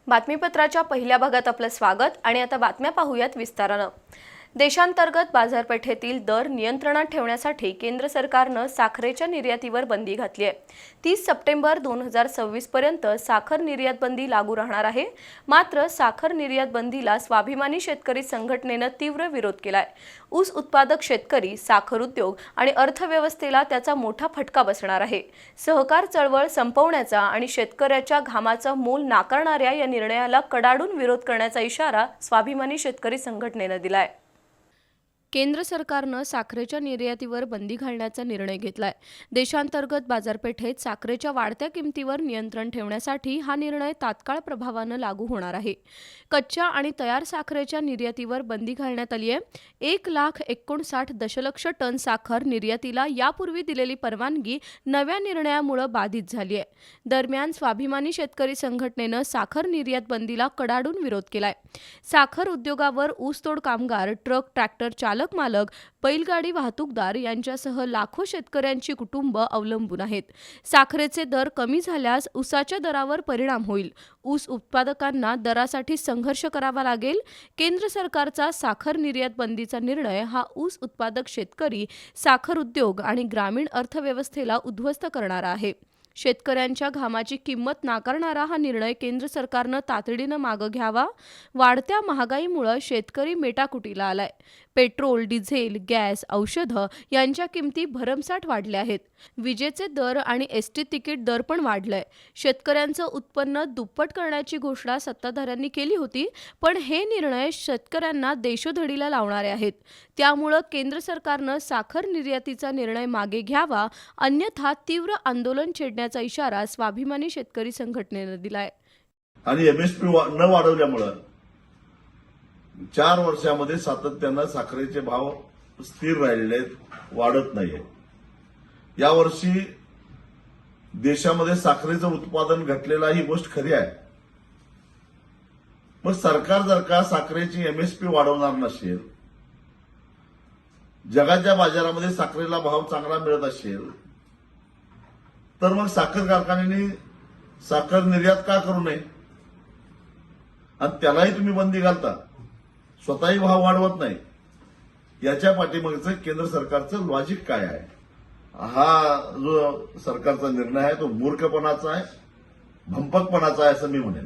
बातमीपत्राच्या पहिल्या भागात आपलं स्वागत आणि आता बातम्या पाहूयात विस्तारानं। देशांतर्गत बाजारपेठेतील दर नियंत्रणात ठेवण्यासाठी केंद्र सरकारनं साखरेच्या निर्यातीवर बंदी घातली आहे। 30 सप्टेंबर 2026 पर्यंत साखर निर्यात बंदी लागू राहणार आहे। मात्र साखर निर्यात बंदीला स्वाभिमानी शेतकरी संघटनेनं तीव्र विरोध केलाय। ऊस उत्पादक शेतकरी, साखर उद्योग आणि अर्थव्यवस्थेला त्याचा मोठा फटका बसणार आहे। सहकार चळवळ संपवण्याचा आणि शेतकऱ्याच्या घामाचं मोल नाकारणाऱ्या या निर्णयाला कडाडून विरोध करण्याचा इशारा स्वाभिमानी शेतकरी संघटनेनं दिलाय। केंद्र सरकारनं साखरेच्या निर्यातीवर बंदी घालण्याचा निर्णय घेतलाय। देशांतर्गत बाजारपेठेत साखरेच्या वाढत्या किमतीवर नियंत्रण ठेवण्यासाठी हा निर्णय तात्काळ प्रभावानं लागू होणार आहे। कच्च्या आणि तयार साखरेच्या निर्यातीवर बंदी घालण्यात आली आहे। 1,59 दशलक्ष टन साखर निर्यातीला यापूर्वी दिलेली परवानगी नव्या निर्णयामुळे बाधित झाली आहे। दरम्यान स्वाभिमानी शेतकरी संघटनेनं साखर निर्यात बंदीला कडाडून विरोध केलाय। साखर उद्योगावर ऊसतोड कामगार, ट्रक, ट्रॅक्टर चालक, मालक, बैलगाडी वाहतूकदार यांच्यासह लाखो शेतकऱ्यांची कुटुंब अवलंबून आहेत। साखरेचे दर कमी झाल्यास ऊसाच्या दरावर परिणाम होईल। ऊस उत्पादकांना दरासाठी संघर्ष करावा लागेल। केंद्र सरकारचा साखर निर्यात बंदीचा निर्णय हा ऊस उत्पादक शेतकरी, साखर उद्योग आणि ग्रामीण अर्थव्यवस्थेला उद्ध्वस्त करणारा आहे। शेतकऱ्यांच्या घामाची किंमत नाकारणारा हा निर्णय केंद्र सरकारनं तातडीनं मागे घ्यावा। वाढत्या महागाईमुळे शेतकरी मेटाकुटीला आलाय। पेट्रोल, डिझेल, गॅस, औषधं यांच्या किमती भरमसाठ वाढल्या आहेत। विजेचे दर आणि एसटी तिकीट दर पण वाढलंय। शेतकऱ्यांचं उत्पन्न दुप्पट करण्याची घोषणा सत्ताधाऱ्यांनी केली होती, पण हे निर्णय शेतकऱ्यांना देशोधडीला लावणारे आहेत। त्यामुळे केंद्र सरकारनं साखर निर्यातीचा निर्णय मागे घ्यावा, अन्यथा तीव्र आंदोलन छेडण्याचा इशारा स्वाभिमानी शेतकरी संघटनेनं दिलाय। आणि एमएसपी न वाढवल्यामुळे 4 वर्षामध्ये सातत्यानं साखरेचे भाव स्थिर राहिलेले आहेत, वाढत नाहीये। यावर्षी देशामध्ये साखरेचं उत्पादन घटलेलं ही गोष्ट खरी आहे। मग सरकार जर का साखरेची एमएसपी वाढवणार नसेल, जगाच्या बाजारामध्ये साखरेला भाव चांगला मिळत असेल, तर मग साखर कारखान्यांनी साखर निर्यात का करू नये? आणि त्यालाही तुम्ही बंदी घालता, स्वतःही भाव वाढवत नाही। याच्या पाठीमागचं केंद्र सरकारचं लॉजिक काय आहे? हा जो सरकारचा निर्णय आहे तो मूर्खपणाचा आहे, भंपकपणाचा आहे असं मी म्हणेन।